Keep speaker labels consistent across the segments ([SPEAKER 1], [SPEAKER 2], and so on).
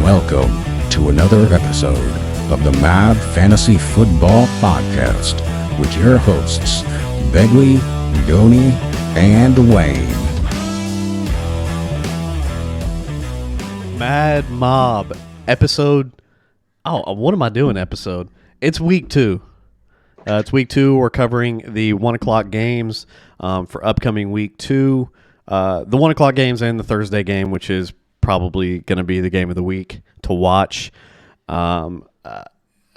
[SPEAKER 1] welcome to another episode of the Mad Fantasy Football Podcast with your hosts, Begley, Goni, and Wayne.
[SPEAKER 2] Mad Mob episode. Oh, what am I doing? Episode. It's week 2. It's week 2. We're covering the 1 o'clock games for upcoming week 2. The 1 o'clock games and the Thursday game, which is probably going to be the game of the week to watch. I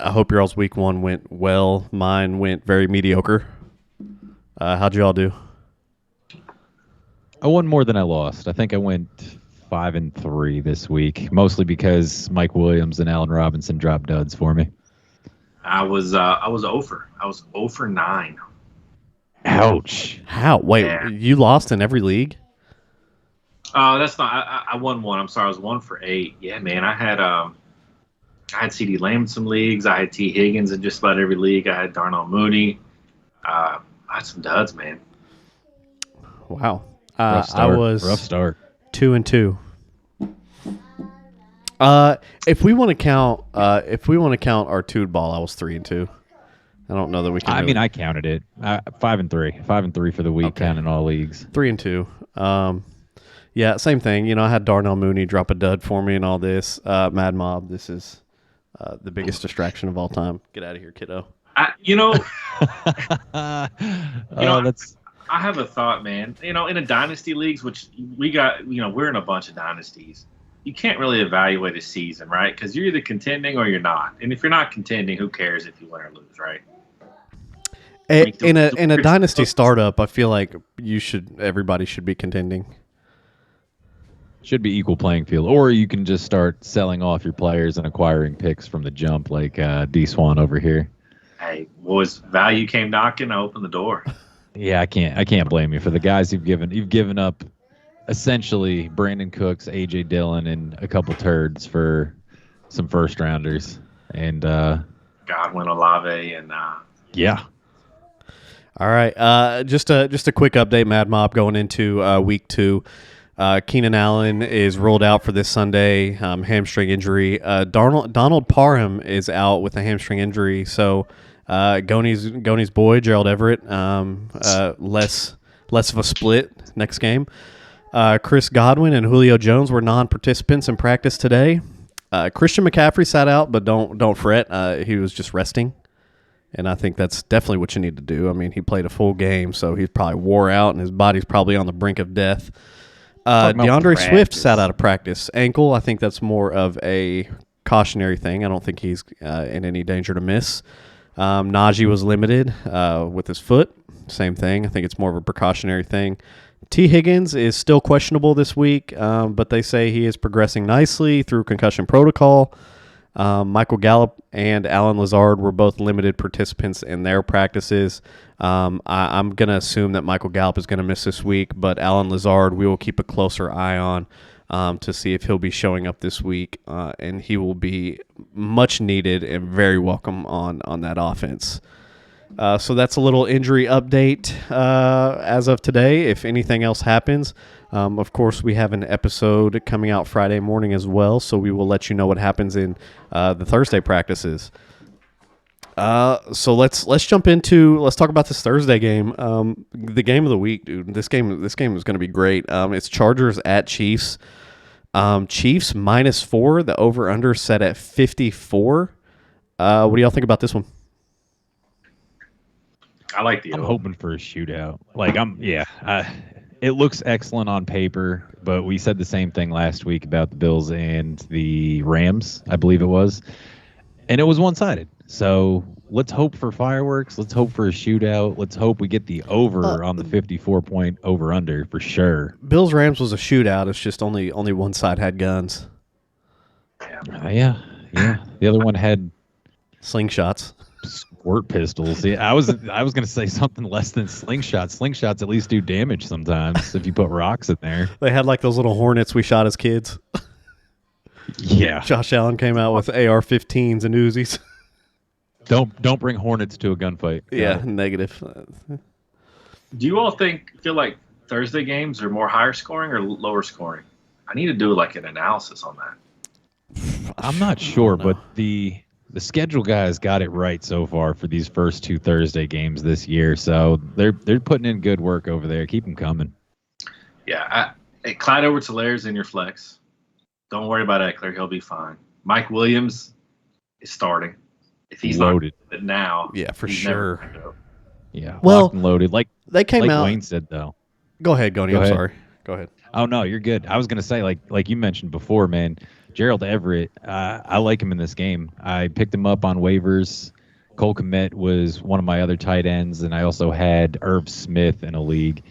[SPEAKER 2] hope your all's week 1 went well. Mine went very mediocre. How'd you all do?
[SPEAKER 3] I won more than I lost. I think I went 5-3 this week, mostly because Mike Williams and Allen Robinson dropped duds for me.
[SPEAKER 4] I was 0 for 9.
[SPEAKER 3] Ouch.
[SPEAKER 2] How? Wait,
[SPEAKER 4] Yeah.
[SPEAKER 2] You lost in every league?
[SPEAKER 4] That's not. I won one. I'm sorry. I was 1 for 8. Yeah, man. I had CD Lamb in some leagues. I had T Higgins in just about every league. I had Darnell Mooney. I had some duds, man.
[SPEAKER 2] Wow.
[SPEAKER 3] Rough start.
[SPEAKER 2] I was
[SPEAKER 3] Rough start.
[SPEAKER 2] 2-2. If we want to count our 2 ball, I was 3-2. I don't know that we can.
[SPEAKER 3] I mean, I counted it. 5-3. 5-3 for the week,
[SPEAKER 2] Okay.
[SPEAKER 3] counting all leagues.
[SPEAKER 2] 3-2. Yeah, same thing. You know, I had Darnell Mooney drop a dud for me and all this. Mad Mob, this is the biggest distraction of all time. Get out of here, kiddo.
[SPEAKER 3] That's
[SPEAKER 4] I have a thought, man. In a dynasty leagues, which we got, we're in a bunch of dynasties. You can't really evaluate a season, right? Because you're either contending or you're not. And if you're not contending, who cares if you win or lose, right?
[SPEAKER 2] In a dynasty startup, I feel like everybody should be contending.
[SPEAKER 3] should be equal playing field. Or you can just start selling off your players and acquiring picks from the jump, like D Swan over here.
[SPEAKER 4] Hey, boys, value came knocking. I opened the door.
[SPEAKER 3] Yeah, I can't blame you for the guys you've given up essentially Brandon Cooks, AJ Dillon, and a couple turds for some first rounders. And
[SPEAKER 4] Godwin, Olave, and
[SPEAKER 3] yeah.
[SPEAKER 2] All right. Just a quick update, Mad Mob, going into week 2. Keenan Allen is ruled out for this Sunday, hamstring injury. Donald Parham is out with a hamstring injury. So Goni's boy, Gerald Everett, less of a split next game. Chris Godwin and Julio Jones were non-participants in practice today. Christian McCaffrey sat out, but don't fret. He was just resting. And I think that's definitely what you need to do. I mean, he played a full game, so he's probably wore out, and his body's probably on the brink of death. DeAndre Swift sat out of practice. Ankle, I think that's more of a cautionary thing. I don't think he's in any danger to miss. Najee was limited with his foot. Same thing. I think it's more of a precautionary thing. T. Higgins is still questionable this week, but they say he is progressing nicely through concussion protocol. Michael Gallup and Alan Lazard were both limited participants in their practices. I'm going to assume that Michael Gallup is going to miss this week, but Alan Lazard we will keep a closer eye on to see if he'll be showing up this week, and he will be much needed and very welcome on that offense. So that's a little injury update as of today. If anything else happens, of course, we have an episode coming out Friday morning as well, so we will let you know what happens in the Thursday practices. So let's talk about this Thursday game. The game of the week, dude. This game is going to be great. It's Chargers at Chiefs. Chiefs -4. The over/under set at 54. What do y'all think about this one?
[SPEAKER 4] I like the.
[SPEAKER 3] I'm hoping for a shootout. It looks excellent on paper, but we said the same thing last week about the Bills and the Rams, I believe it was. And it was one-sided. So let's hope for fireworks. Let's hope for a shootout. Let's hope we get the over on the 54-point over-under for sure.
[SPEAKER 2] Bills-Rams was a shootout. It's just only one side had guns.
[SPEAKER 3] Yeah. The other one had
[SPEAKER 2] Slingshots.
[SPEAKER 3] squirt pistols. Yeah, I was going to say something less than slingshots. Slingshots at least do damage sometimes if you put rocks in there.
[SPEAKER 2] They had like those little hornets we shot as kids.
[SPEAKER 3] Yeah.
[SPEAKER 2] Josh Allen came out with AR-15s and Uzis.
[SPEAKER 3] Don't bring hornets to a gunfight.
[SPEAKER 2] Yeah, negative.
[SPEAKER 4] Do you all feel like Thursday games are more higher scoring or lower scoring? I need to do like an analysis on that.
[SPEAKER 3] I'm not sure, but the schedule guys got it right so far for these first 2 Thursday games this year. So they're putting in good work over there. Keep them coming.
[SPEAKER 4] Yeah, Clyde Edwards-Hilaire's in your flex. Don't worry about Eckler; he'll be fine. Mike Williams is starting. If he's
[SPEAKER 3] loaded
[SPEAKER 4] not now,
[SPEAKER 2] Yeah, for
[SPEAKER 4] he's
[SPEAKER 2] sure.
[SPEAKER 4] never gonna go.
[SPEAKER 3] Yeah,
[SPEAKER 2] Well,
[SPEAKER 3] locked and loaded. Like
[SPEAKER 2] they came out.
[SPEAKER 3] Wayne said, though.
[SPEAKER 2] Go ahead, Goni. I'm sorry. Go ahead.
[SPEAKER 3] Oh no, you're good. I was gonna say, like you mentioned before, man. Gerald Everett, I like him in this game. I picked him up on waivers. Cole Kmet was one of my other tight ends, and I also had Irv Smith in a league.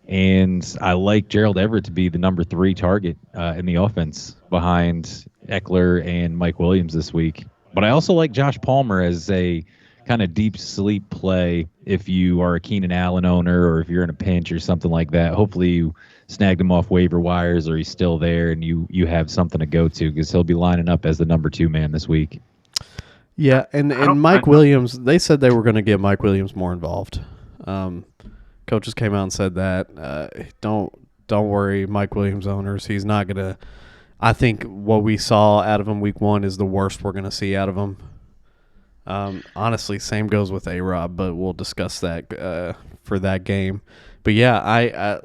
[SPEAKER 3] And I like Gerald Everett to be the number 3 target in the offense behind Eckler and Mike Williams this week. But I also like Josh Palmer as a kind of deep sleep play if you are a Keenan Allen owner or if you're in a pinch or something like that. Hopefully you snagged him off waiver wires or he's still there and you have something to go to because he'll be lining up as the number 2 man this week.
[SPEAKER 2] Yeah, and Mike Williams, they said they were going to get Mike Williams more involved. Coaches came out and said that. Don't worry, Mike Williams owners. He's not going to – I think what we saw out of him week 1 is the worst we're going to see out of him. Honestly, same goes with A-Rob, but we'll discuss that for that game. But yeah,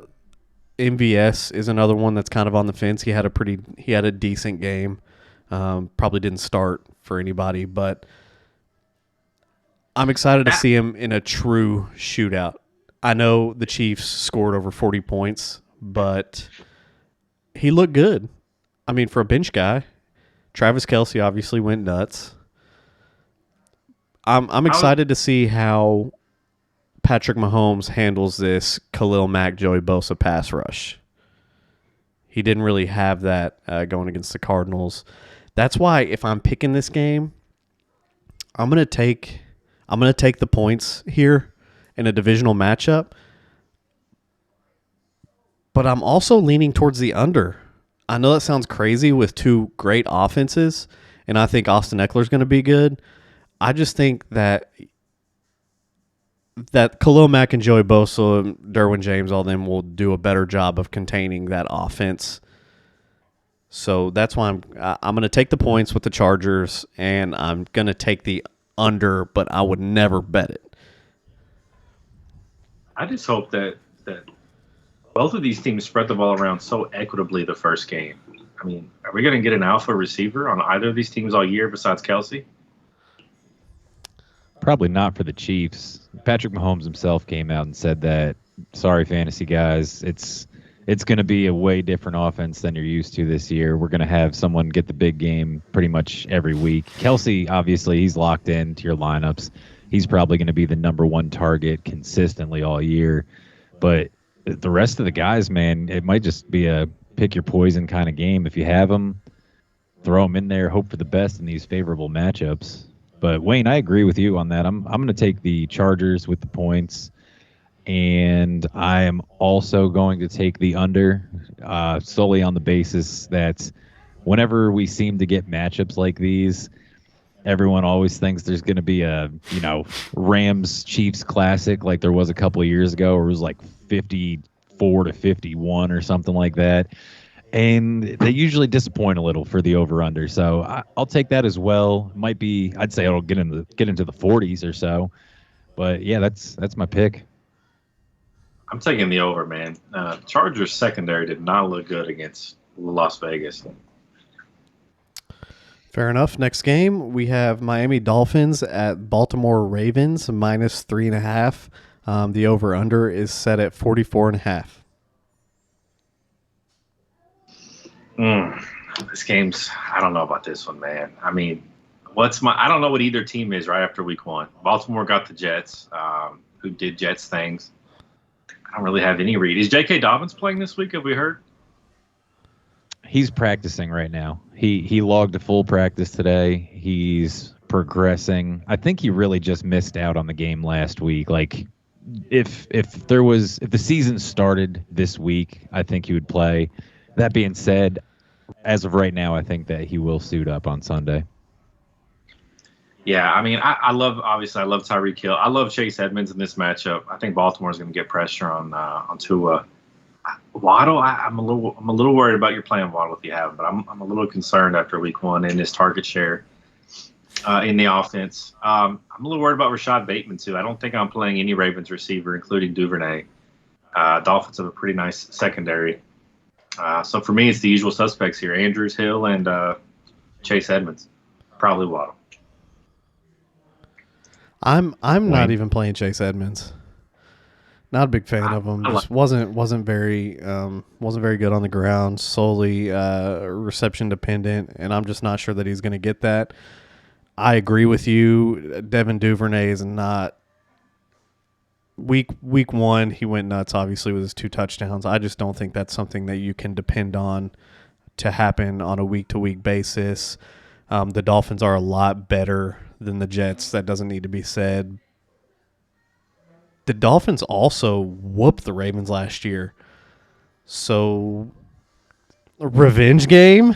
[SPEAKER 2] MVS is another one that's kind of on the fence. He had a decent game. Probably didn't start for anybody, but I'm excited to see him in a true shootout. I know the Chiefs scored over 40 points, but he looked good. I mean, for a bench guy, Travis Kelce obviously went nuts. I'm excited to see how Patrick Mahomes handles this Khalil Mack, Joey Bosa pass rush. He didn't really have that going against the Cardinals. That's why if I'm picking this game, I'm gonna take the points here in a divisional matchup. But I'm also leaning towards the under. I know that sounds crazy with 2 great offenses, and I think Austin Eckler's going to be good. I just think that Khalil Mack and Joey Bosa, Derwin James, all them will do a better job of containing that offense. So that's why I'm going to take the points with the Chargers, and I'm going to take the under, but I would never bet it.
[SPEAKER 4] I just hope that both of these teams spread the ball around so equitably the first game. I mean, are we going to get an alpha receiver on either of these teams all year besides Kelce?
[SPEAKER 3] Probably not for the Chiefs. Patrick Mahomes himself came out and said that, sorry, fantasy guys, it's going to be a way different offense than you're used to this year. We're going to have someone get the big game pretty much every week. Kelce, obviously, he's locked into your lineups. He's probably going to be the number 1 target consistently all year. But the rest of the guys, man, it might just be a pick your poison kind of game. If you have them, throw them in there, hope for the best in these favorable matchups. But Wayne, I agree with you on that. I'm going to take the Chargers with the points, and I am also going to take the under solely on the basis that whenever we seem to get matchups like these, everyone always thinks there's going to be a Rams Chiefs classic like there was a couple of years ago, where it was like 54-51 or something like that. And they usually disappoint a little for the over/under, so I'll take that as well. Might be, I'd say it'll get into the 40s or so, but yeah, that's my pick.
[SPEAKER 4] I'm taking the over, man. Chargers secondary did not look good against Las Vegas.
[SPEAKER 2] Fair enough. Next game, we have Miami Dolphins at Baltimore Ravens -3.5. The over/under is set at 44.5.
[SPEAKER 4] This game's, I don't know about this one, man. I mean, I don't know what either team is right after week 1. Baltimore got the Jets, who did Jets things. I don't really have any read. Is J.K. Dobbins playing this week? Have we heard?
[SPEAKER 3] He's practicing right now. He logged a full practice today. He's progressing. I think he really just missed out on the game last week. Like, if the season started this week, I think he would play. That being said, as of right now, I think that he will suit up on Sunday.
[SPEAKER 4] Yeah, I mean, I love Tyreek Hill. I love Chase Edmonds in this matchup. I think Baltimore's going to get pressure on Tua. Waddle, I'm a little worried about your playing Waddle if you have, but I'm a little concerned after week 1 and his target share in the offense. I'm a little worried about Rashad Bateman too. I don't think I'm playing any Ravens receiver, including Duvernay. Dolphins have a pretty nice secondary. So for me, it's the usual suspects here: Andrews, Hill, and Chase Edmonds. Probably Waddle.
[SPEAKER 2] I'm not even playing Chase Edmonds. Not a big fan of him. Just wasn't very good on the ground. Solely reception dependent, and I'm just not sure that he's going to get that. I agree with you. Devin Duvernay is not. Week 1, he went nuts. Obviously, with his 2 touchdowns. I just don't think that's something that you can depend on to happen on a week-to-week basis. The Dolphins are a lot better than the Jets. That doesn't need to be said. The Dolphins also whooped the Ravens last year. So, a revenge game?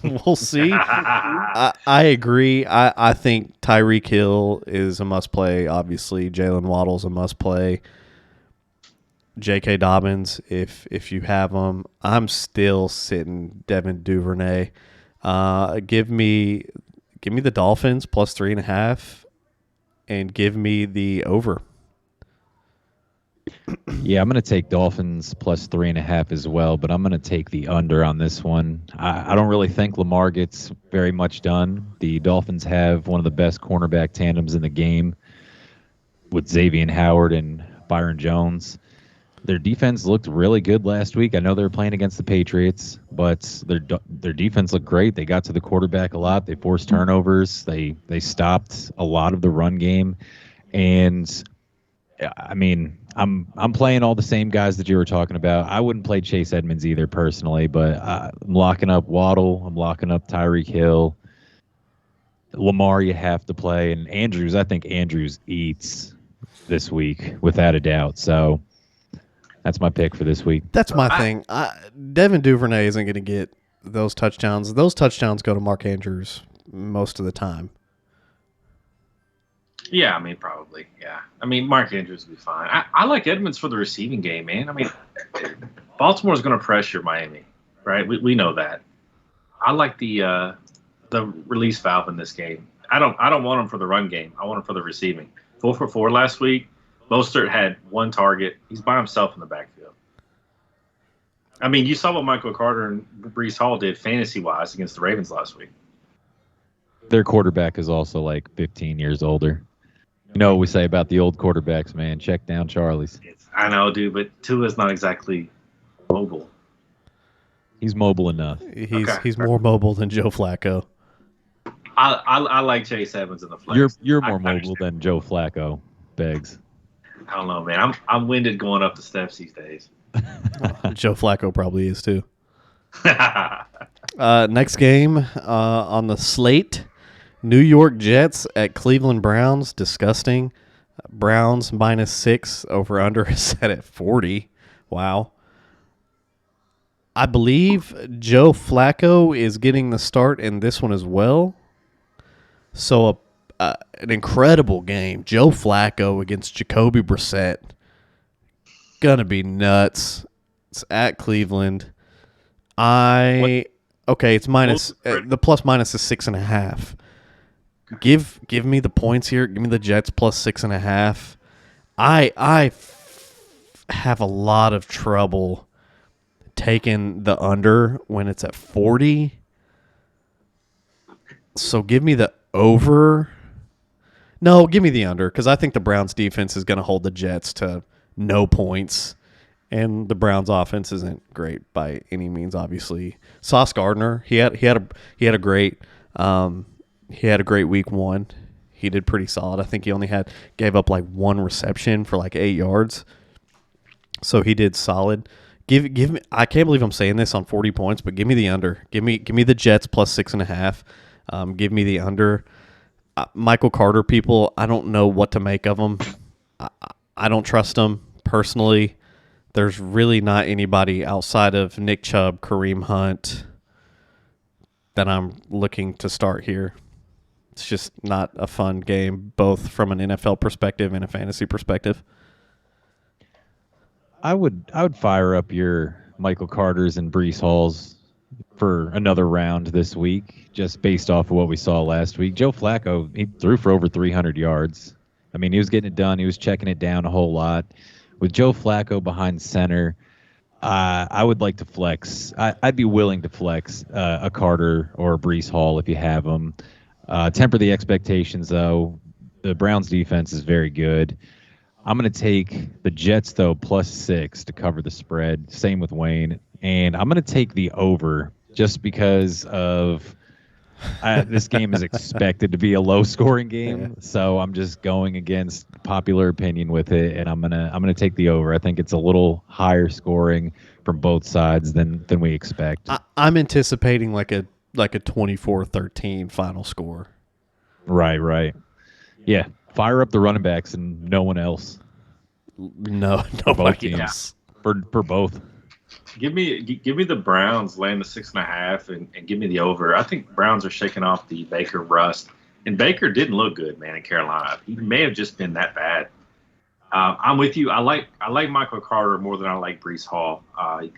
[SPEAKER 2] We'll see. I agree. I think Tyreek Hill is a must-play. Obviously, Jalen Waddle's a must-play. J.K. Dobbins, if you have him. I'm still sitting Devin Duvernay. Give me the Dolphins plus 3.5, and give me the over.
[SPEAKER 3] Yeah, I'm going to take Dolphins plus 3.5 as well, but I'm going to take the under on this one. I don't really think Lamar gets very much done. The Dolphins have one of the best cornerback tandems in the game with Xavier Howard and Byron Jones. Their defense looked really good last week. I know they were playing against the Patriots, but their defense looked great. They got to the quarterback a lot. They forced turnovers. They stopped a lot of the run game, and I mean, I'm playing all the same guys that you were talking about. I wouldn't play Chase Edmonds either personally, but I'm locking up Waddle. I'm locking up Tyreek Hill. Lamar, you have to play, and Andrews. I think Andrews eats this week without a doubt. So that's my pick for this week.
[SPEAKER 2] That's my thing. Devin Duvernay isn't going to get those touchdowns. Those touchdowns go to Mark Andrews most of the time.
[SPEAKER 4] Yeah, I mean, probably. Yeah. I mean, Mark Andrews will be fine. I like Edmonds for the receiving game, man. I mean, Baltimore's going to pressure Miami, right? We know that. I like the release valve in this game. I don't want him for the run game. I want him for the receiving. 4 for 4 last week. Mostert had 1 target. He's by himself in the backfield. I mean, you saw what Michael Carter and Breece Hall did fantasy-wise against the Ravens last week.
[SPEAKER 3] Their quarterback is also like 15 years older. You know what we say about the old quarterbacks, man. Check down Charlie's.
[SPEAKER 4] I know, dude, but Tua's not exactly mobile.
[SPEAKER 3] He's mobile enough.
[SPEAKER 2] He's more mobile than Joe Flacco.
[SPEAKER 4] I like Chase Evans in the flex.
[SPEAKER 3] You're more mobile than Joe Flacco, Beggs.
[SPEAKER 4] I don't know, man. I'm winded going up the steps these days.
[SPEAKER 2] Joe Flacco probably is too. Next game on the slate. New York Jets at Cleveland Browns. Disgusting. Browns -6. Over under is set at 40. Wow. I believe Joe Flacco is getting the start in this one as well. So an incredible game. Joe Flacco against Jacoby Brissett. Gonna be nuts. It's at Cleveland. It's minus. The plus minus is 6.5. Give me the points here. Give me the Jets plus 6.5. I have a lot of trouble taking the under when it's at 40. So give me the over. No, give me the under, because I think the Browns defense is going to hold the Jets to no points, and the Browns offense isn't great by any means. Obviously, Sauce Gardner, he had a great week 1. He did pretty solid. I think he only gave up like 1 reception for like 8 yards, so he did solid. Give me. I can't believe I'm saying this on 40 points, but give me the under. Give me the Jets plus 6.5. Give me the under. Michael Carter, people, I don't know what to make of him. I don't trust him personally. There's really not anybody outside of Nick Chubb, Kareem Hunt that I'm looking to start here. It's just not a fun game, both from an NFL perspective and a fantasy perspective.
[SPEAKER 3] I would fire up your Michael Carter's and Brees Hall's for another round this week, just based off of what we saw last week. Joe Flacco, he threw for over 300 yards. I mean, he was getting it done. He was checking it down a whole lot. With Joe Flacco behind center, I would like to flex. I'd be willing to flex a Carter or a Brees Hall if you have them. Temper the expectations, though. The Browns' defense is very good. I'm going to take the Jets, though, +6 to cover the spread. Same with Wayne. And I'm going to take the over just because of this game is expected to be a low-scoring game. Yeah. So I'm just going against popular opinion with it, and I'm gonna take the over. I think it's a little higher scoring from both sides than we expect.
[SPEAKER 2] I'm anticipating like a 24-13 final score.
[SPEAKER 3] Right. Yeah, fire up the running backs and no one else.
[SPEAKER 2] No, nobody else.
[SPEAKER 3] For both.
[SPEAKER 4] Give me the Browns laying the 6.5 and give me the over. I think Browns are shaking off the Baker rust, and Baker didn't look good, man, in Carolina. He may have just been that bad. I'm with you. I like Michael Carter more than I like Brees Hall.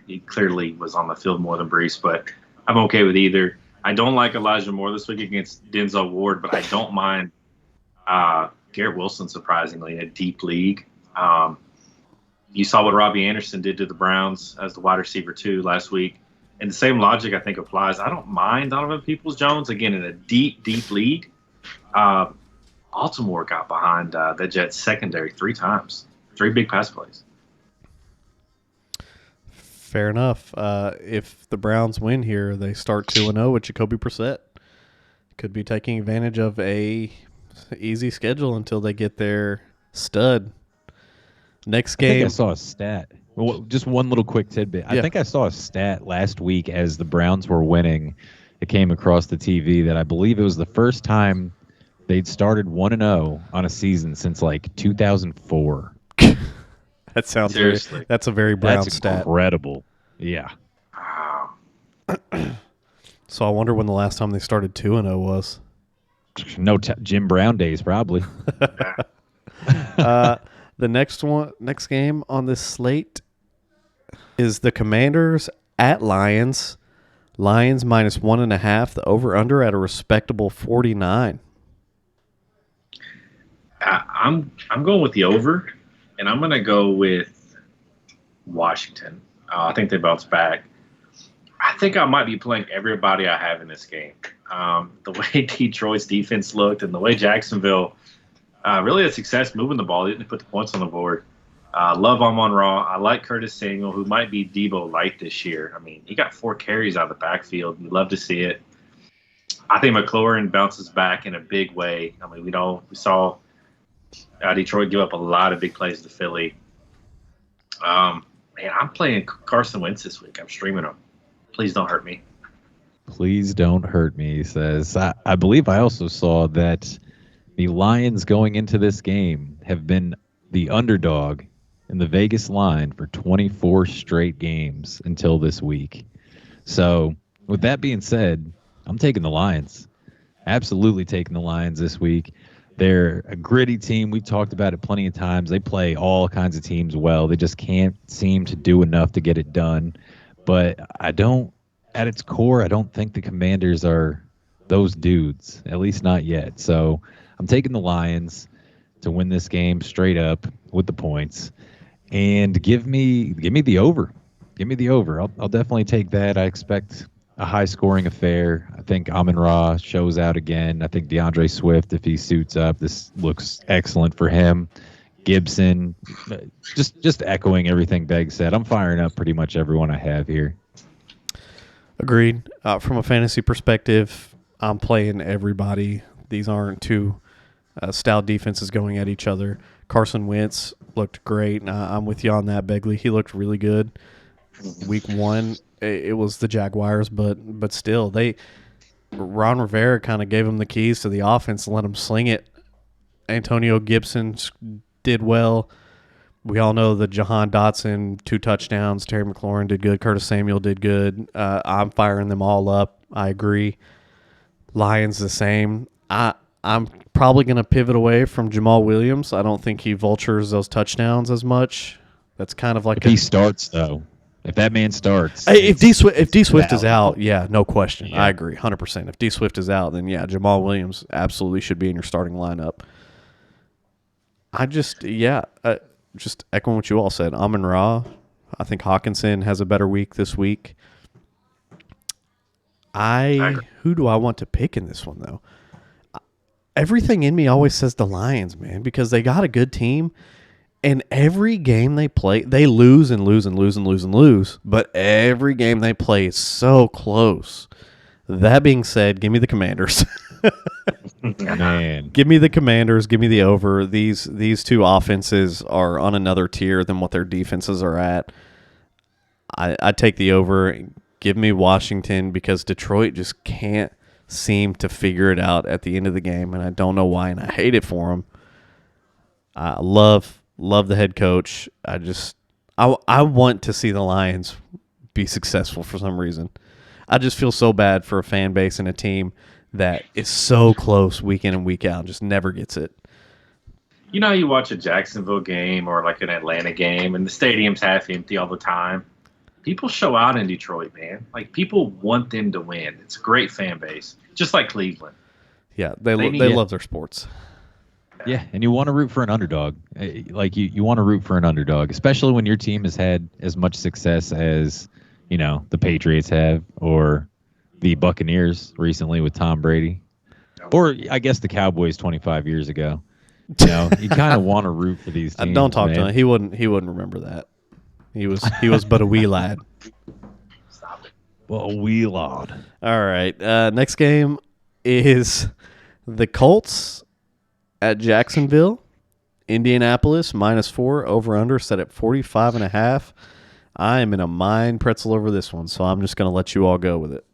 [SPEAKER 4] He clearly was on the field more than Brees, but I'm okay with either. I don't like Elijah Moore this week against Denzel Ward, but I don't mind Garrett Wilson, surprisingly, in a deep league. You saw what Robbie Anderson did to the Browns as the wide receiver, too, last week. And the same logic, I think, applies. I don't mind Donovan Peoples-Jones, again, in a deep, deep league. Baltimore got behind the Jets secondary 3 times. 3 big pass plays.
[SPEAKER 2] Fair enough. If the Browns win here, they start 2-0 with Jacoby Brissett. Could be taking advantage of a easy schedule until they get their stud. Next game.
[SPEAKER 3] I think I saw a stat. Well, just one little quick tidbit. Yeah. I think I saw a stat last week as the Browns were winning. It came across the TV that I believe it was the first time they'd started 1-0 on a season since like 2004.
[SPEAKER 2] That sounds seriously. That's a very Brown stat.
[SPEAKER 3] That's incredible. Yeah.
[SPEAKER 2] So I wonder when the last time they started 2-0 was.
[SPEAKER 3] No, Jim Brown days probably.
[SPEAKER 2] The next game on this slate is the Commanders at Lions. Lions -1.5. The over/under at a respectable 49.
[SPEAKER 4] I'm going with the over, and I'm going to go with Washington. I think they bounce back. I think I might be playing everybody I have in this game. The way Detroit's defense looked and the way Jacksonville really had success moving the ball. They didn't put the points on the board. Love Amon-Ra. I like Curtis Samuel, who might be Debo light this year. I mean, he got 4 carries out of the backfield. You love to see it. I think McLaurin bounces back in a big way. I mean, we saw Detroit give up a lot of big plays to Philly. Man, I'm playing Carson Wentz this week. I'm streaming him. Please don't hurt me.
[SPEAKER 3] Please don't hurt me, he says. I believe I also saw that the Lions going into this game have been the underdog in the Vegas line for 24 straight games until this week. So, with that being said, I'm taking the Lions. Absolutely taking the Lions this week. They're a gritty team. We've talked about it plenty of times. They play all kinds of teams well. They just can't seem to do enough to get it done. But at its core, I don't think the Commanders are those dudes, at least not yet. So I'm taking the Lions to win this game straight up with the points. And give me the over. Give me the over. I'll definitely take that. I expect a high-scoring affair. I think Amon-Ra shows out again. I think DeAndre Swift, if he suits up, this looks excellent for him. Gibson, just echoing everything Begg said. I'm firing up pretty much everyone I have here.
[SPEAKER 2] Agreed. From a fantasy perspective, I'm playing everybody. These aren't two stout defenses going at each other. Carson Wentz looked great. I'm with you on that, Begley. He looked really good. Week 1, it was the Jaguars, but still, Ron Rivera kind of gave him the keys to the offense and let him sling it. Antonio Gibson did well. We all know that Jahan Dotson, 2 touchdowns. Terry McLaurin did good. Curtis Samuel did good. I'm firing them all up. I agree. Lions the same. I'm probably going to pivot away from Jamal Williams. I don't think he vultures those touchdowns as much. That's kind of like
[SPEAKER 3] If he starts, though, if that man starts,
[SPEAKER 2] Hey, if D Swift is
[SPEAKER 3] valuable.
[SPEAKER 2] out, yeah, no question.
[SPEAKER 3] Yeah.
[SPEAKER 2] I agree, 100%. If D Swift is out, then yeah, Jamal Williams absolutely should be in your starting lineup. Just echoing what you all said. Amon Ra, I think Hawkinson has a better week this week. Who do I want to pick in this one though? Everything in me always says the Lions, man, because they got a good team. And every game they play, they lose and lose and lose and lose and lose. But every game they play is so close. That being said, give me the Commanders.
[SPEAKER 3] Man,
[SPEAKER 2] Give me the Commanders. Give me the over. These two offenses are on another tier than what their defenses are at. I take the over. Give me Washington because Detroit just can't seem to figure it out at the end of the game, and I don't know why, and I hate it for them. I love the head coach. I want to see the Lions be successful for some reason. I just feel so bad for a fan base and a team that is so close week in and week out and just never gets it.
[SPEAKER 4] You know how you watch a Jacksonville game or like an Atlanta game and the stadium's half empty all the time? People show out in Detroit, man. Like, people want them to win. It's a great fan base, just like Cleveland.
[SPEAKER 2] Yeah, they love their sports.
[SPEAKER 3] yeah, and you want to root for an underdog. Like you want to root for an underdog, especially when your team has had as much success as the Patriots have, or the Buccaneers recently with Tom Brady, or I guess the Cowboys 25 years ago. You kind of want to root for these teams.
[SPEAKER 2] Don't talk
[SPEAKER 3] man.
[SPEAKER 2] to him. He wouldn't remember that. He was but a wee lad.
[SPEAKER 4] Stop it.
[SPEAKER 3] Well, a wee lad.
[SPEAKER 2] All right. Next game is the Colts at Jacksonville. Indianapolis -4, over under set at 45.5. I am in a mind pretzel over this one, so I'm just going to let you all go with it.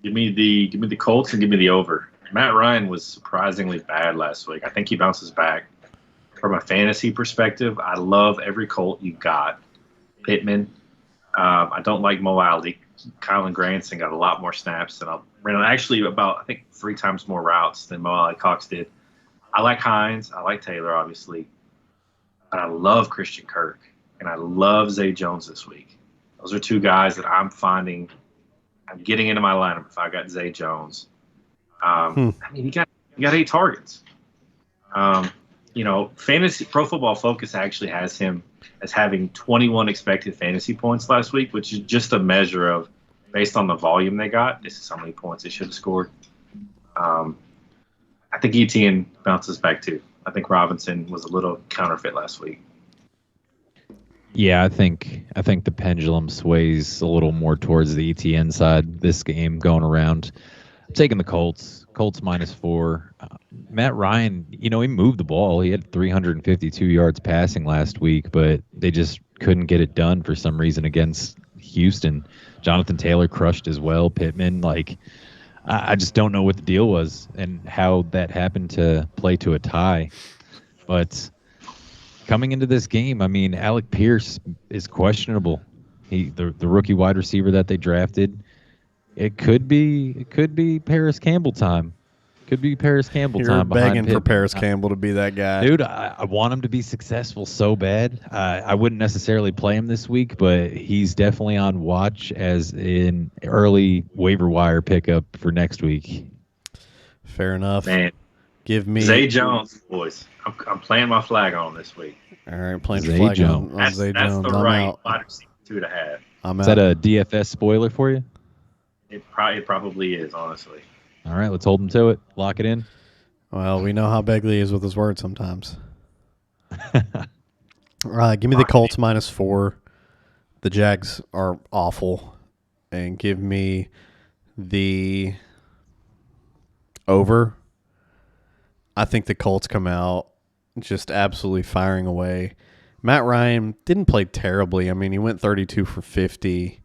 [SPEAKER 4] Give me the Colts and give me the over. Matt Ryan was surprisingly bad last week. I think he bounces back. From a fantasy perspective, I love every Colt you got. Pittman. I don't like Mo Alley. Kylan Granson got a lot more snaps than ran actually about, I think, 3 times more routes than Mo Alley Cox did. I like Hines. I like Taylor, obviously. But I love Christian Kirk. And I love Zay Jones this week. Those are 2 guys that I'm getting into my lineup if I got Zay Jones. I mean, he got 8 targets. Fantasy Pro Football Focus actually has him as having 21 expected fantasy points last week, which is just a measure of, based on the volume they got, this is how many points they should have scored. I think ETN bounces back too. I think Robinson was a little counterfeit last week.
[SPEAKER 3] Yeah, I think the pendulum sways a little more towards the ETN side this game going around. I'm taking the Colts. Colts -4. Matt Ryan, he moved the ball. He had 352 yards passing last week, but they just couldn't get it done for some reason against Houston. Jonathan Taylor crushed as well. Pittman, I just don't know what the deal was and how that happened to play to a tie. But coming into this game, I mean, Alec Pierce is questionable. The rookie wide receiver that they drafted. It could be Paris Campbell time. Could be Paris Campbell
[SPEAKER 2] You're
[SPEAKER 3] time.
[SPEAKER 2] begging for Paris Campbell to be that guy.
[SPEAKER 3] Dude, I want him to be successful so bad. I wouldn't necessarily play him this week, but he's definitely on watch as an early waiver wire pickup for next week.
[SPEAKER 2] Fair enough.
[SPEAKER 4] Man,
[SPEAKER 2] Give me
[SPEAKER 4] Zay Jones, boys. I'm planting my flag on this week.
[SPEAKER 2] All right, playing
[SPEAKER 3] Zay
[SPEAKER 2] flag
[SPEAKER 3] Jones.
[SPEAKER 2] on Zay
[SPEAKER 4] That's
[SPEAKER 2] Jones.
[SPEAKER 4] the
[SPEAKER 2] I'm
[SPEAKER 4] right
[SPEAKER 2] out.
[SPEAKER 4] wide receiver 2 to have.
[SPEAKER 2] I'm
[SPEAKER 3] Is
[SPEAKER 2] out.
[SPEAKER 3] that a DFS spoiler for you?
[SPEAKER 4] It probably is, honestly.
[SPEAKER 3] All right, let's hold him to it. Lock it in.
[SPEAKER 2] Well, we know how Begley is with his words sometimes. Give me the Colts -4. The Jags are awful. And give me the over. I think the Colts come out just absolutely firing away. Matt Ryan didn't play terribly. I mean, he went 32 for 50.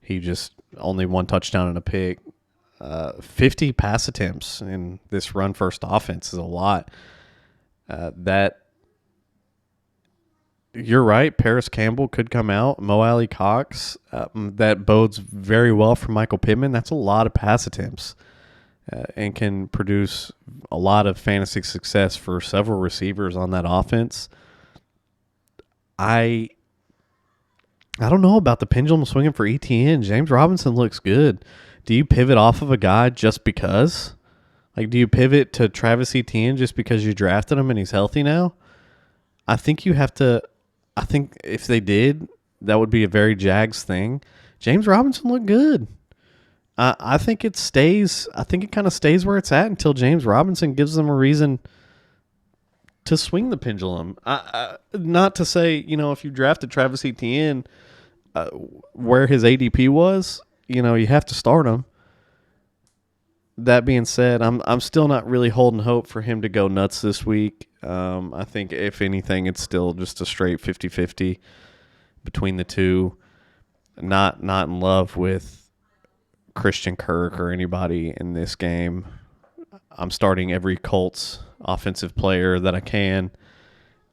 [SPEAKER 2] He just only 1 touchdown and a pick. 50 pass attempts in this run-first offense is a lot. You're right. Paris Campbell could come out. Mo Alley Cox. That bodes very well for Michael Pittman. That's a lot of pass attempts and can produce a lot of fantasy success for several receivers on that offense. I don't know about the pendulum swinging for ETN. James Robinson looks good. Do you pivot off of a guy just because? Like, do you pivot to Travis Etienne just because you drafted him and he's healthy now? I think you have to. I think if they did, that would be a very Jags thing. James Robinson looked good. I think it stays. I think it kind of stays where it's at until James Robinson gives them a reason to swing the pendulum. Not to say, if you drafted Travis Etienne where his ADP was, you have to start him. That being said, I'm still not really holding hope for him to go nuts this week. I think, if anything, it's still just a straight 50-50 between the two. Not in love with Christian Kirk or anybody in this game. I'm starting every Colts offensive player that I can,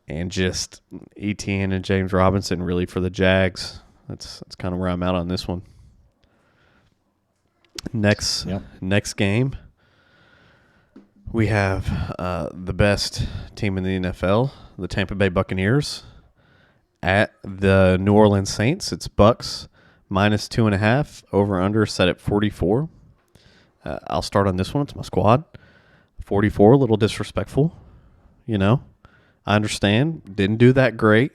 [SPEAKER 2] and just Etienne and James Robinson really for the Jags. That's kind of where I'm at on this one. Next game, we have the best team in the NFL, the Tampa Bay Buccaneers, at the New Orleans Saints. It's Bucks minus 2.5, over under set at 44. I'll start on this one. It's my squad. 44, a little disrespectful. I understand. Didn't do that great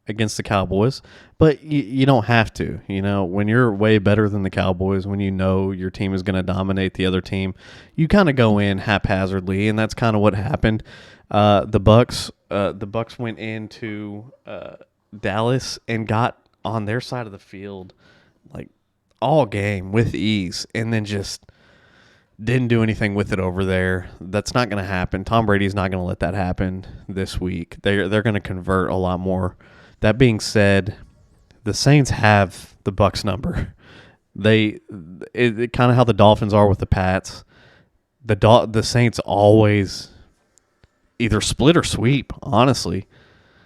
[SPEAKER 2] against the Cowboys, but you don't have to. When you're way better than the Cowboys, when your team is going to dominate the other team, you kind of go in haphazardly, and that's kind of what happened. The Bucks went into Dallas and got on their side of the field like all game with ease, and then just didn't do anything with it over there. That's not going to happen. Tom Brady's not going to let that happen this week. They're going to convert a lot more. That being said, the Saints have the Bucks number. It kind of how the Dolphins are with the Pats. The Saints always either split or sweep. Honestly,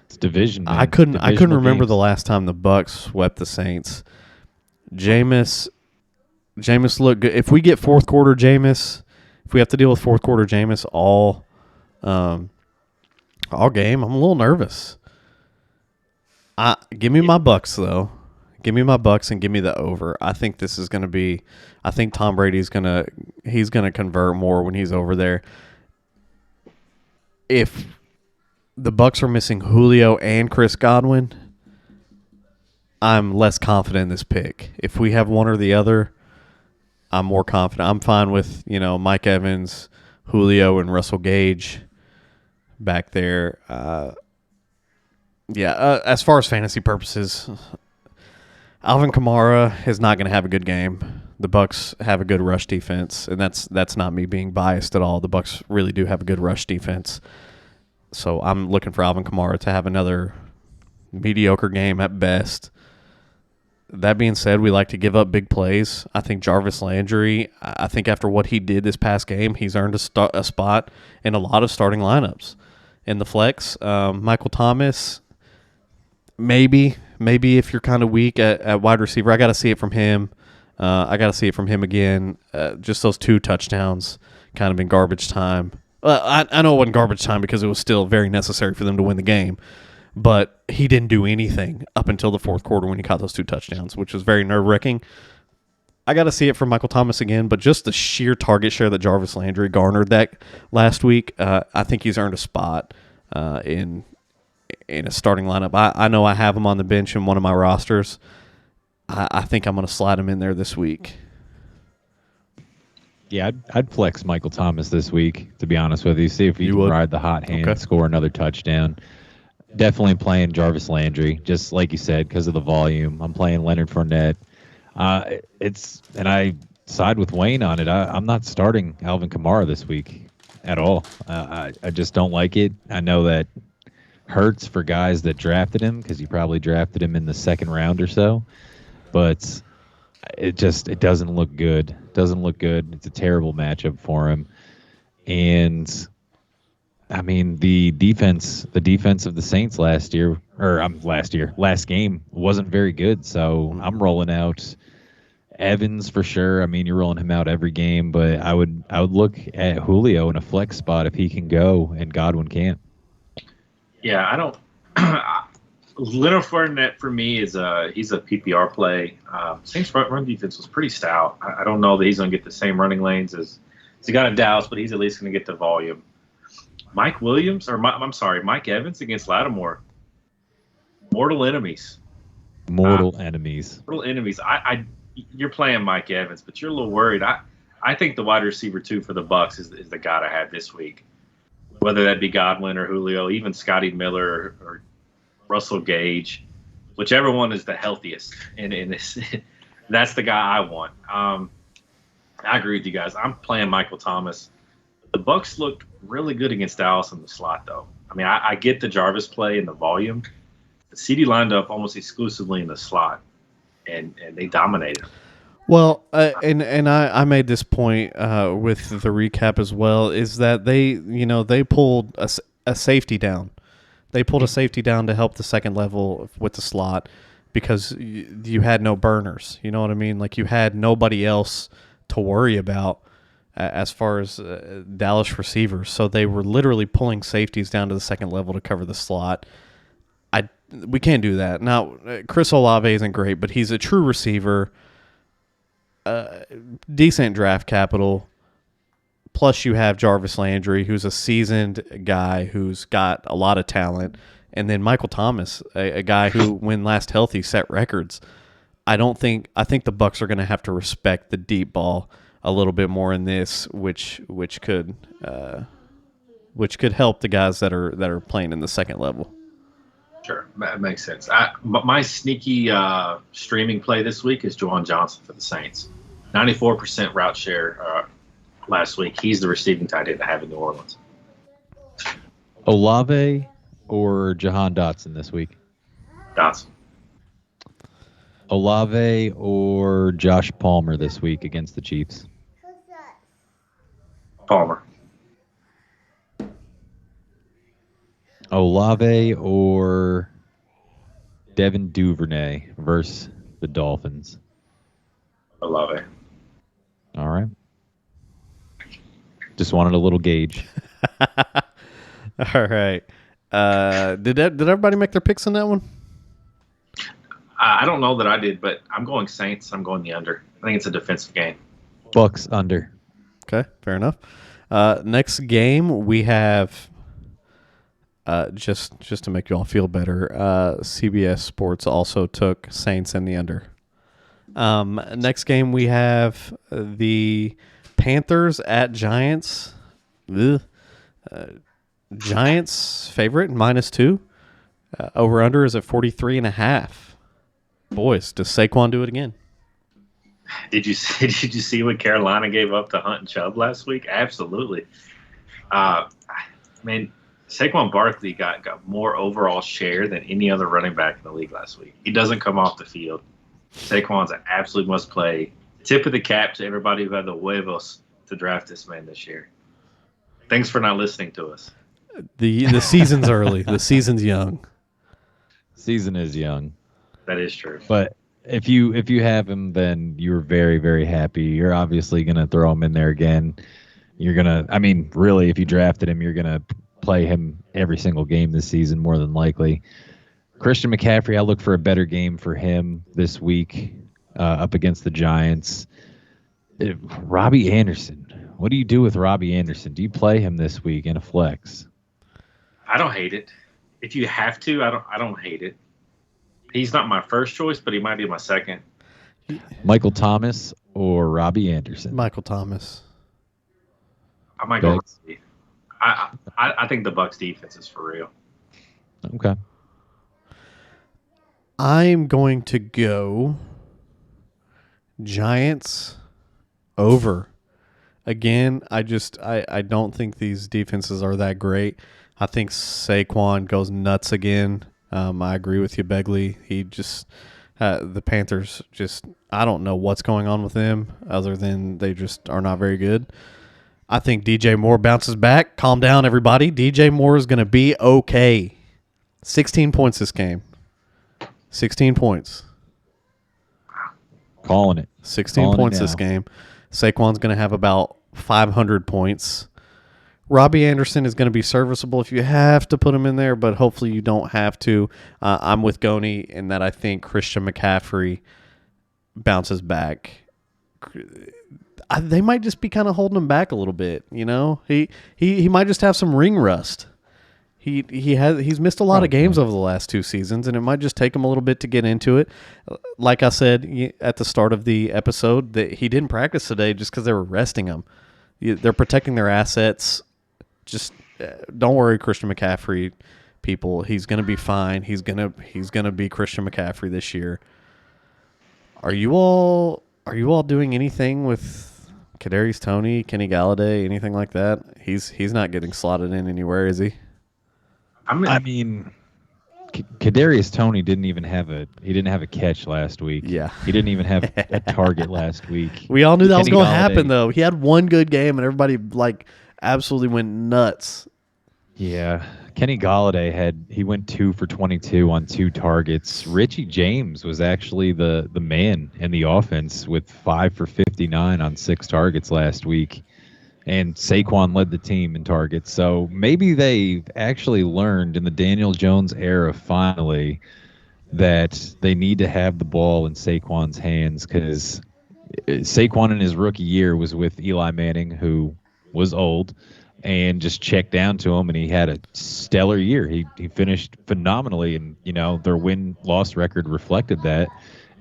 [SPEAKER 3] it's division. Man.
[SPEAKER 2] I couldn't remember
[SPEAKER 3] games.
[SPEAKER 2] the last time the Bucks swept the Saints. Jameis looked good. If we get fourth quarter Jameis, if we have to deal with fourth quarter Jameis all game, I'm a little nervous. Give me my Bucks though. Give me my Bucks and give me the over. I think this is going to be. I think Tom Brady's he's gonna convert more when he's over there. If the Bucks are missing Julio and Chris Godwin, I'm less confident in this pick. If we have one or the other, I'm more confident. I'm fine with Mike Evans, Julio, and Russell Gage back there. As far as fantasy purposes, Alvin Kamara is not going to have a good game. The Bucks have a good rush defense, and that's not me being biased at all. The Bucks really do have a good rush defense. So I'm looking for Alvin Kamara to have another mediocre game at best. That being said, we like to give up big plays. I think Jarvis Landry, I think after what he did this past game, he's earned a spot in a lot of starting lineups. In the flex, Michael Thomas, maybe if you're kind of weak at wide receiver, I got to see it from him. I got to see it from him again. Just those 2 touchdowns kind of in garbage time. I know it wasn't garbage time because it was still very necessary for them to win the game. But he didn't do anything up until the fourth quarter when he caught those 2 touchdowns, which was very nerve-wracking. I got to see it from Michael Thomas again, but just the sheer target share that Jarvis Landry garnered that last week, I think he's earned a spot in a starting lineup. I know I have him on the bench in one of my rosters. I think I'm going to slide him in there this week.
[SPEAKER 3] Yeah, I'd flex Michael Thomas this week, to be honest with you. See if he can ride the hot hand, score another touchdown. Definitely playing Jarvis Landry, just like you said, because of the volume. I'm playing Leonard Fournette. And I side with Wayne on it. I'm not starting Alvin Kamara this week at all. I just don't like it. I know that hurts for guys that drafted him because you probably drafted him in the second round or so. But it doesn't look good. Doesn't look good. It's a terrible matchup for him. And I mean, the defense of the Saints last game wasn't very good. So I'm rolling out Evans for sure. I mean, you're rolling him out every game, but I would look at Julio in a flex spot if he can go and Godwin can't.
[SPEAKER 4] Yeah, I don't. Leonard Fournette for me he's a PPR play. Saints run defense was pretty stout. I don't know that he's going to get the same running lanes as he got in Dallas, but he's at least going to get the volume. Mike Evans against Lattimore. Mortal enemies.
[SPEAKER 3] Mortal enemies.
[SPEAKER 4] Mortal enemies. You're playing Mike Evans, but you're a little worried. I think the wide receiver 2 for the Bucs is the guy to have this week. Whether that be Godwin or Julio, even Scotty Miller or Russell Gage, whichever one is the healthiest, and that's the guy I want. I agree with you guys. I'm playing Michael Thomas. The Bucs looked really good against Dallas in the slot, though. I mean, I get the Jarvis play and the volume. The CD lined up almost exclusively in the slot, and they dominated.
[SPEAKER 2] Well, and I made this point with the recap as well, is that they pulled a safety down. They pulled a safety down to help the second level with the slot because you had no burners. You know what I mean? Like you had nobody else to worry about as far as Dallas receivers. So they were literally pulling safeties down to the second level to cover the slot. We can't do that. Now, Chris Olave isn't great, but he's a true receiver, decent draft capital. Plus, you have Jarvis Landry, who's a seasoned guy who's got a lot of talent. And then Michael Thomas, a guy who, when last healthy, set records. I think the Bucs are going to have to respect the deep ball a little bit more in this, which could help the guys that are playing in the second level.
[SPEAKER 4] Sure, that makes sense. My sneaky streaming play this week is Juwan Johnson for the Saints. 94% route share last week. He's the receiving tight end to have in New Orleans.
[SPEAKER 3] Olave or Jahan Dotson this week?
[SPEAKER 4] Dotson.
[SPEAKER 3] Olave or Josh Palmer this week against the Chiefs?
[SPEAKER 4] Palmer.
[SPEAKER 3] Olave or Devin Duvernay versus the Dolphins?
[SPEAKER 4] Olave.
[SPEAKER 3] All right. Just wanted a little gauge.
[SPEAKER 2] All right. Did everybody make their picks on that one?
[SPEAKER 4] I don't know that I did, but I'm going Saints. I'm going the under. I think it's a defensive game.
[SPEAKER 3] Bucks under.
[SPEAKER 2] Okay, fair enough. Next game we have just to make you all feel better. CBS Sports also took Saints and the under. Next game we have the Panthers at Giants. Giants favorite -2. Over under is at 43.5. Boys, does Saquon do it again?
[SPEAKER 4] Did you see what Carolina gave up to Hunt and Chubb last week? Absolutely. Saquon Barkley got more overall share than any other running back in the league last week. He doesn't come off the field. Saquon's an absolute must play. Tip of the cap to everybody who had the huevos to draft this man this year. Thanks for not listening to us.
[SPEAKER 2] The season's early. The season's young.
[SPEAKER 3] Season is young.
[SPEAKER 4] That is true.
[SPEAKER 3] But if you have him, then you're very, very happy. You're obviously going to throw him in there again. You're going to, really, if you drafted him, you're going to play him every single game this season, more than likely. Christian McCaffrey, I look for a better game for him this week up against the Giants. Robbie Anderson. What do you do with Robbie Anderson? Do you play him this week in a flex?
[SPEAKER 4] I don't hate it. If you have to, I don't hate it. He's not my first choice, but he might be my second.
[SPEAKER 3] Michael Thomas or Robbie Anderson?
[SPEAKER 2] Michael Thomas.
[SPEAKER 4] I might go. I think the Bucs defense is for real.
[SPEAKER 3] Okay.
[SPEAKER 2] I'm going to go Giants over. Again, I don't think these defenses are that great. I think Saquon goes nuts again. I agree with you, Begley. He just the Panthers I don't know what's going on with them other than they just are not very good. I think DJ Moore bounces back. Calm down, everybody. DJ Moore is going to be okay. 16 points this game. 16 points.
[SPEAKER 3] Calling it.
[SPEAKER 2] 16 points this game. Saquon's going to have about 500 points. Robbie Anderson is going to be serviceable if you have to put him in there, but hopefully you don't have to. I'm with Goni in that I think Christian McCaffrey bounces back. They might just be kind of holding him back a little bit. You know, he might just have some ring rust. He's missed a lot of games over the last 2 seasons, and it might just take him a little bit to get into it. Like I said at the start of the episode, that he didn't practice today just because they were resting him. They're protecting their assets. Just don't worry, Christian McCaffrey, people. He's gonna be fine. He's gonna be Christian McCaffrey this year. Are you all doing anything with Kadarius Toney, Kenny Galladay, anything like that? He's not getting slotted in anywhere, is he?
[SPEAKER 3] I mean, Kadarius Toney didn't have a catch last week.
[SPEAKER 2] Yeah,
[SPEAKER 3] he didn't even have a target last week.
[SPEAKER 2] We all knew that was going to happen, though. He had one good game, and everybody absolutely went nuts.
[SPEAKER 3] Yeah, Kenny Galladay went 2 for 22 on 2 targets. Richie James was actually the man in the offense with 5 for 59 on 6 targets last week. And Saquon led the team in targets. So maybe they've actually learned in the Daniel Jones era finally that they need to have the ball in Saquon's hands, because Saquon in his rookie year was with Eli Manning, who was old, and just checked down to him, and he had a stellar year. He finished phenomenally, and their win-loss record reflected that.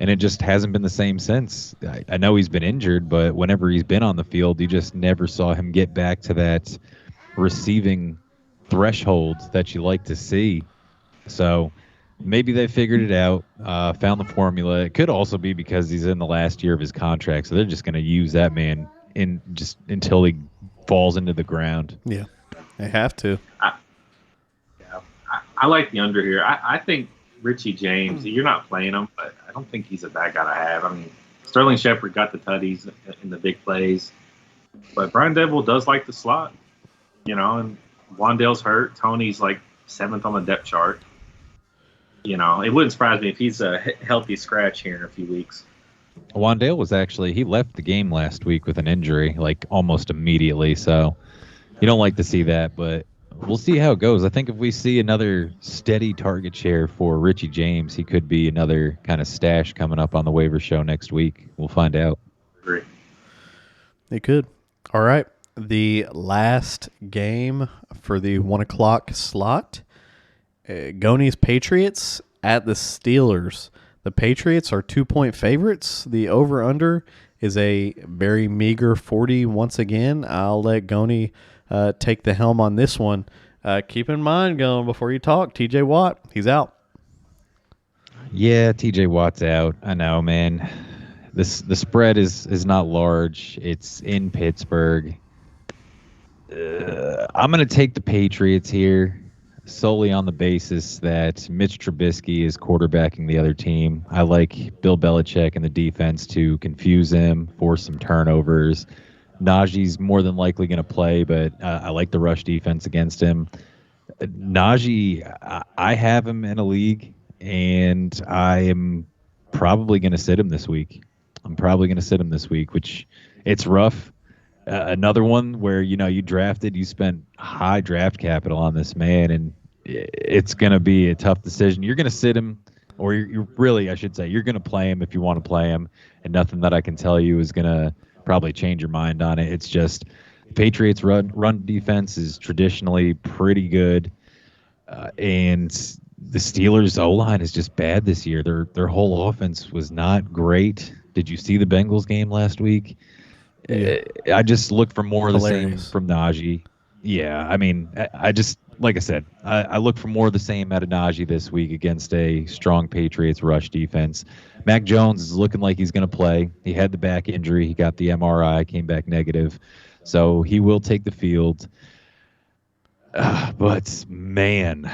[SPEAKER 3] And it just hasn't been the same since. I know he's been injured, but whenever he's been on the field, you just never saw him get back to that receiving threshold that you like to see. So maybe they figured it out, found the formula. It could also be because he's in the last year of his contract, so they're just going to use that man in just until he falls into the ground.
[SPEAKER 2] Yeah, they have to.
[SPEAKER 4] I like the under here. I think Richie James, you're not playing him, but I don't think he's a bad guy to have. I mean, Sterling Shepard got the tutties in the big plays, but Brian Devil does like the slot, and Wandale's hurt. Tony's 7th on the depth chart. It wouldn't surprise me if he's a healthy scratch here in a few weeks.
[SPEAKER 3] Wandale he left the game last week with an injury, almost immediately, so you don't like to see that, but we'll see how it goes. I think if we see another steady target share for Richie James, he could be another kind of stash coming up on the waiver show next week. We'll find out.
[SPEAKER 4] Great.
[SPEAKER 2] He could. All right. The last game for the 1 o'clock slot, Goni's Patriots at the Steelers. The Patriots are 2-point favorites. The over-under is a very meager 40 once again. I'll let Goni take the helm on this one. Keep in mind, going before you talk, TJ Watt, he's out.
[SPEAKER 3] Yeah, TJ Watt's out. I know, man. The spread is not large. It's in Pittsburgh. I'm going to take the Patriots here solely on the basis that Mitch Trubisky is quarterbacking the other team. I like Bill Belichick and the defense to confuse him, force some turnovers. Najee's more than likely going to play, but I like the rush defense against him. Najee, I have him in a league, and I am probably going to sit him this week. Which it's rough. Another one where, you drafted, you spent high draft capital on this man, and it's going to be a tough decision. You're going to sit him, or you're really, I should say, you're going to play him if you want to play him, and nothing that I can tell you is going to probably change your mind on it. It's just the Patriots' run defense is traditionally pretty good, and the Steelers' O-line is just bad this year. Their whole offense was not great. Did you see the Bengals game last week? Yeah. I just look for more of the same from Najee. Yeah, I mean, I just, like I said, I look for more of the same out of Najee this week against a strong Patriots rush defense. Mac Jones is looking like he's going to play. He had the back injury. He got the MRI, came back negative. So he will take the field. But, man,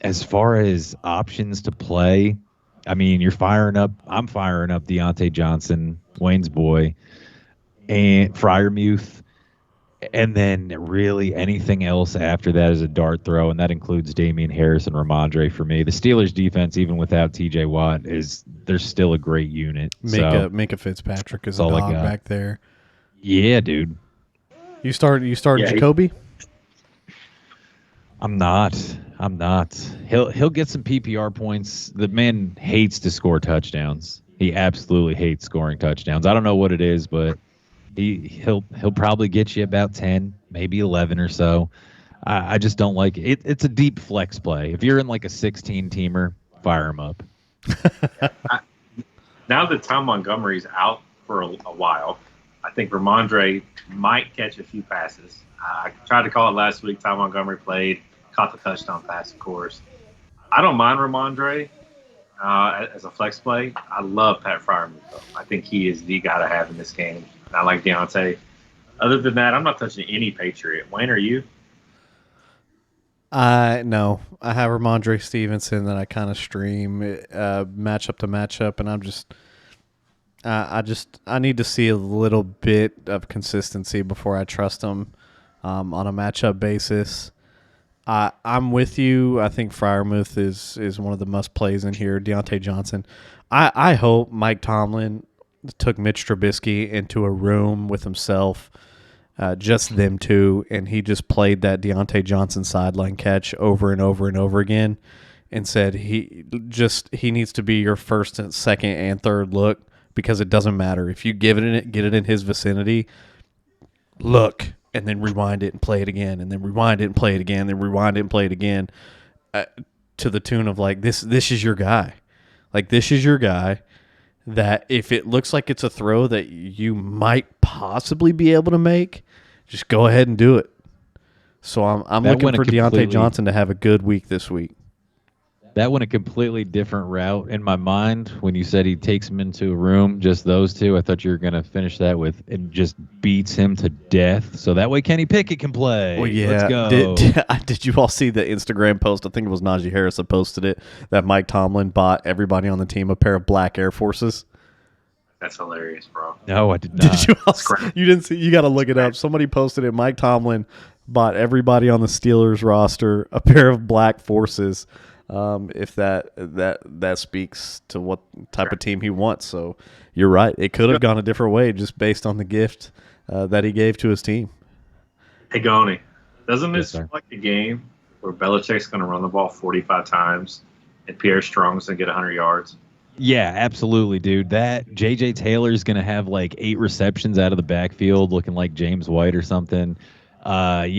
[SPEAKER 3] as far as options to play, I mean, I'm firing up Deontay Johnson, Wayne's boy, and Freiermuth, and then really anything else after that is a dart throw, and that includes Damian Harris and Ramondre for me. The Steelers' defense, even without T.J. Watt, they're still a great unit.
[SPEAKER 2] Minka Fitzpatrick is a dog back there.
[SPEAKER 3] Yeah, dude.
[SPEAKER 2] You start Jacoby?
[SPEAKER 3] I'm not. I'm not. He'll get some PPR points. The man hates to score touchdowns. He absolutely hates scoring touchdowns. I don't know what it is, but he'll probably get you about 10, maybe 11 or so. I just don't like it. It's a deep flex play. If you're in like a 16 teamer, fire him up.
[SPEAKER 4] Now that Tom Montgomery's out for a while, I think Ramondre might catch a few passes. I tried to call it last week. Tom Montgomery played, caught the touchdown pass, of course. I don't mind Ramondre as a flex play. I love Pat Freiermuth, though. I think he is the guy to have in this game. And I like Deontay. Other than that, I'm not touching any Patriot. Wayne, are you?
[SPEAKER 2] No, I have Ramondre Stevenson that I kind of stream matchup to matchup, and I need to see a little bit of consistency before I trust him on a matchup basis. I'm with you. I think Freiermuth is one of the must plays in here. Deontay Johnson. I hope Mike Tomlin took Mitch Trubisky into a room with himself. Just them two, and he just played that Deontay Johnson sideline catch over and over and over again, and said he needs to be your first and second and third look, because it doesn't matter if you get it in his vicinity. Look, and then rewind it and play it again, and then rewind it and play it again, then rewind it and play it again, to the tune of like this is your guy, like this is your guy. That if it looks like it's a throw that you might possibly be able to make, just go ahead and do it. So I'm looking for Deontay Johnson to have a good week this week.
[SPEAKER 3] That went a completely different route in my mind when you said he takes him into a room, just those two. I thought you were going to finish that with and just beats him to death. So that way Kenny Pickett can play.
[SPEAKER 2] Well, yeah.
[SPEAKER 3] Let's go.
[SPEAKER 2] Did you all see the Instagram post? I think it was Najee Harris that posted it, that Mike Tomlin bought everybody on the team a pair of black Air Forces.
[SPEAKER 4] That's hilarious, bro.
[SPEAKER 3] No, I did not.
[SPEAKER 2] Did you also, you didn't see? You got to look it up. Somebody posted it. Mike Tomlin bought everybody on the Steelers roster a pair of black Forces. If that speaks to what type of team he wants. So you're right. It could have gone a different way just based on the gift that he gave to his team.
[SPEAKER 4] Hey, Goni, doesn't this
[SPEAKER 3] Yes,
[SPEAKER 4] feel like a game where Belichick's going to run the ball 45 times and Pierre Strong's going to get 100 yards?
[SPEAKER 3] Yeah, absolutely, dude. That J.J. Taylor's going to have like 8 receptions out of the backfield looking like James White or something. I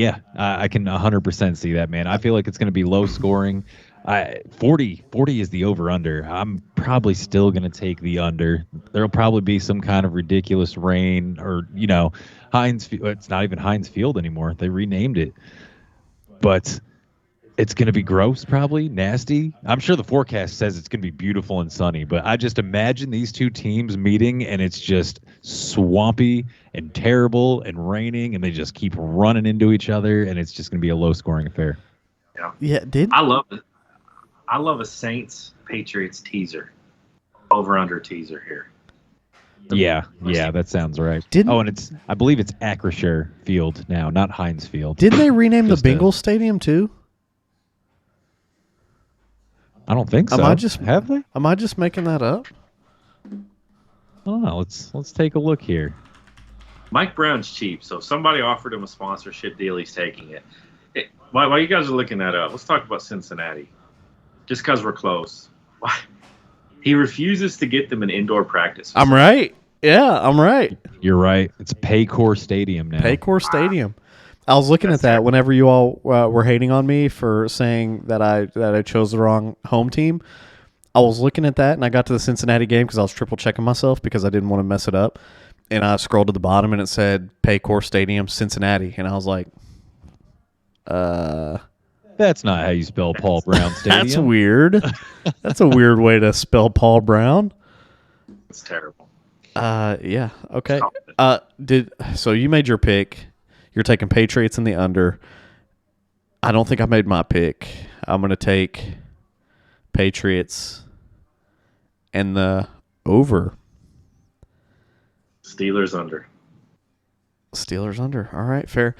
[SPEAKER 3] can 100% see that, man. I feel like it's going to be low scoring. 40 is the over-under. I'm probably still going to take the under. There'll probably be some kind of ridiculous rain or, Heinz. It's not even Heinz Field anymore. They renamed it. But it's going to be gross, probably, nasty. I'm sure the forecast says it's going to be beautiful and sunny, but I just imagine these two teams meeting and it's just swampy and terrible and raining and they just keep running into each other and it's just going to be a low-scoring affair.
[SPEAKER 2] Yeah,
[SPEAKER 4] I love it. I love a Saints-Patriots teaser. Over-under teaser here.
[SPEAKER 3] Yeah, that sounds right. And I believe it's Acrisure Field now, not Heinz Field.
[SPEAKER 2] Didn't they rename the Bengals stadium too?
[SPEAKER 3] I don't think so. Have they?
[SPEAKER 2] Am I just making that up?
[SPEAKER 3] I don't know. Let's take a look here.
[SPEAKER 4] Mike Brown's cheap, so if somebody offered him a sponsorship deal, he's taking it. While you guys are looking that up, let's talk about Cincinnati. Just because we're close. Why? He refuses to get them an indoor practice.
[SPEAKER 2] I'm right. Yeah, I'm right.
[SPEAKER 3] You're right. It's Paycor Stadium now.
[SPEAKER 2] Paycor Stadium. I was looking at that whenever you all were hating on me for saying that I chose the wrong home team. I was looking at that, and I got to the Cincinnati game because I was triple checking myself because I didn't want to mess it up. And I scrolled to the bottom, and it said Paycor Stadium, Cincinnati. And I was like,
[SPEAKER 3] That's not how you spell Paul Brown Stadium.
[SPEAKER 2] That's weird. That's a weird way to spell Paul Brown.
[SPEAKER 4] It's terrible.
[SPEAKER 2] Yeah. Okay. So you made your pick. You're taking Patriots in the under. I don't think I made my pick. I'm going to take Patriots and the over.
[SPEAKER 4] Steelers under.
[SPEAKER 2] Steelers under. All right, fair.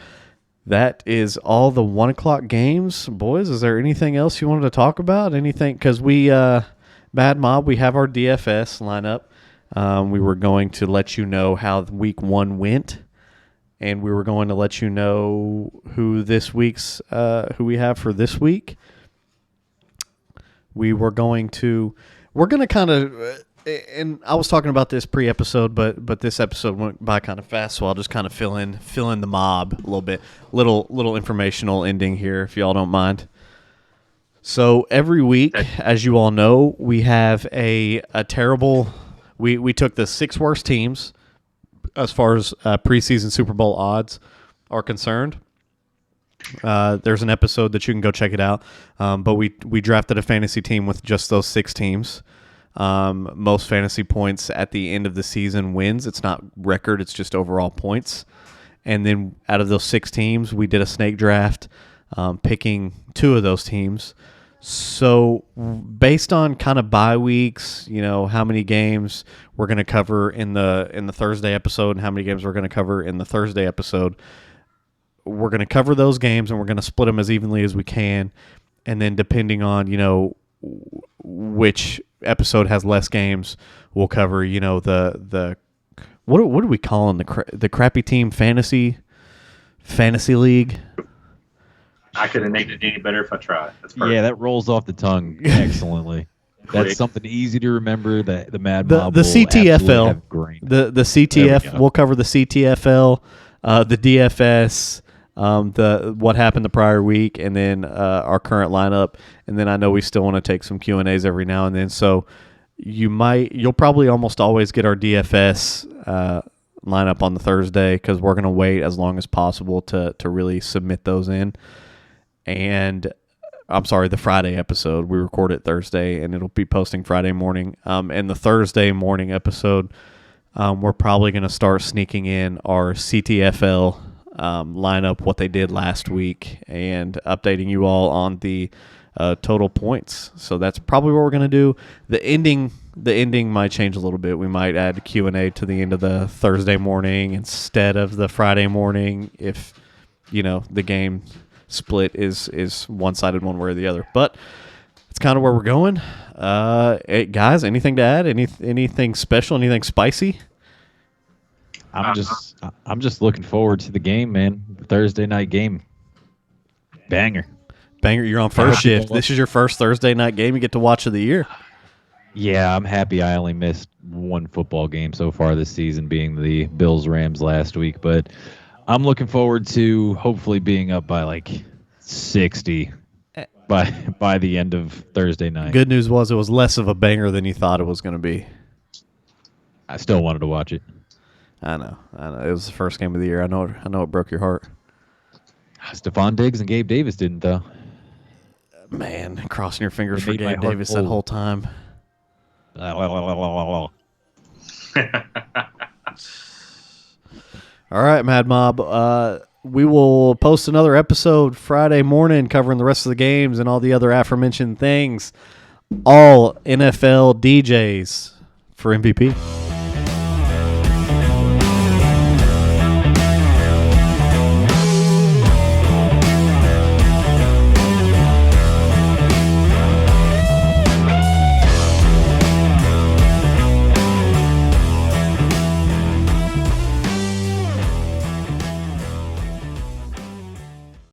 [SPEAKER 2] That is all the 1 o'clock games. Boys, is there anything else you wanted to talk about? Anything? Because we, Mad Mob, we have our DFS lineup. We were going to let you know how week 1 went. and we were going to let you know who we have for this week. We're going to kind of, and I was talking about this pre-episode, but this episode went by kind of fast, so I'll just kind of fill in the mob a little bit, little informational ending here, if y'all don't mind. So every week, as you all know, we have a terrible. We took the 6 worst teams as far as preseason Super Bowl odds are concerned. There's an episode that you can go check it out. But we drafted a fantasy team with just those 6 teams. Most fantasy points at the end of the season wins. It's not record, it's just overall points. And then out of those 6 teams, we did a snake draft, picking 2 of those teams. So based on kind of bye weeks, how many games we're going to cover in the Thursday episode and how many games we're going to cover in the Thursday episode, we're going to cover those games and we're going to split them as evenly as we can. And then depending on, which episode has less games, we'll cover, the what do we call them? The crappy team fantasy league.
[SPEAKER 4] I could have named it any better if I tried. That's perfect.
[SPEAKER 3] Yeah, that rolls off the tongue excellently. That's something easy to remember. That the Mad Mob
[SPEAKER 2] the CTFL,
[SPEAKER 3] the
[SPEAKER 2] the CTF. We'll cover the CTFL, the DFS, the what happened the prior week, and then our current lineup. And then I know we still want to take some Q&As every now and then. So you'll probably almost always get our DFS lineup on the Thursday because we're going to wait as long as possible to really submit those in. And I'm sorry, the Friday episode, we record it Thursday and it'll be posting Friday morning. And the Thursday morning episode, we're probably going to start sneaking in our CTFL lineup, what they did last week, and updating you all on the total points. So that's probably what we're going to do. The ending might change a little bit. We might add Q&A to the end of the Thursday morning instead of the Friday morning if, the game split is one-sided one way or the other. But it's kind of where we're going. Hey, guys, anything to add? Anything special? Anything spicy?
[SPEAKER 3] I'm just looking forward to the game, man. Thursday night game. Banger, you're on first shift. This is your first Thursday night game you get to watch of the year. Yeah, I'm happy I only missed one football game so far this season, being the Bills-Rams last week. But I'm looking forward to hopefully being up by like 60 by the end of Thursday night.
[SPEAKER 2] Good news was it was less of a banger than you thought it was going to be.
[SPEAKER 3] I still wanted to watch it.
[SPEAKER 2] I know. It was the first game of the year. I know it broke your heart.
[SPEAKER 3] Stephon Diggs and Gabe Davis didn't, though.
[SPEAKER 2] Man, crossing your fingers for Gabe Davis that whole time. All right, Mad Mob. We will post another episode Friday morning covering the rest of the games and all the other aforementioned things. All NFL DJs for MVP.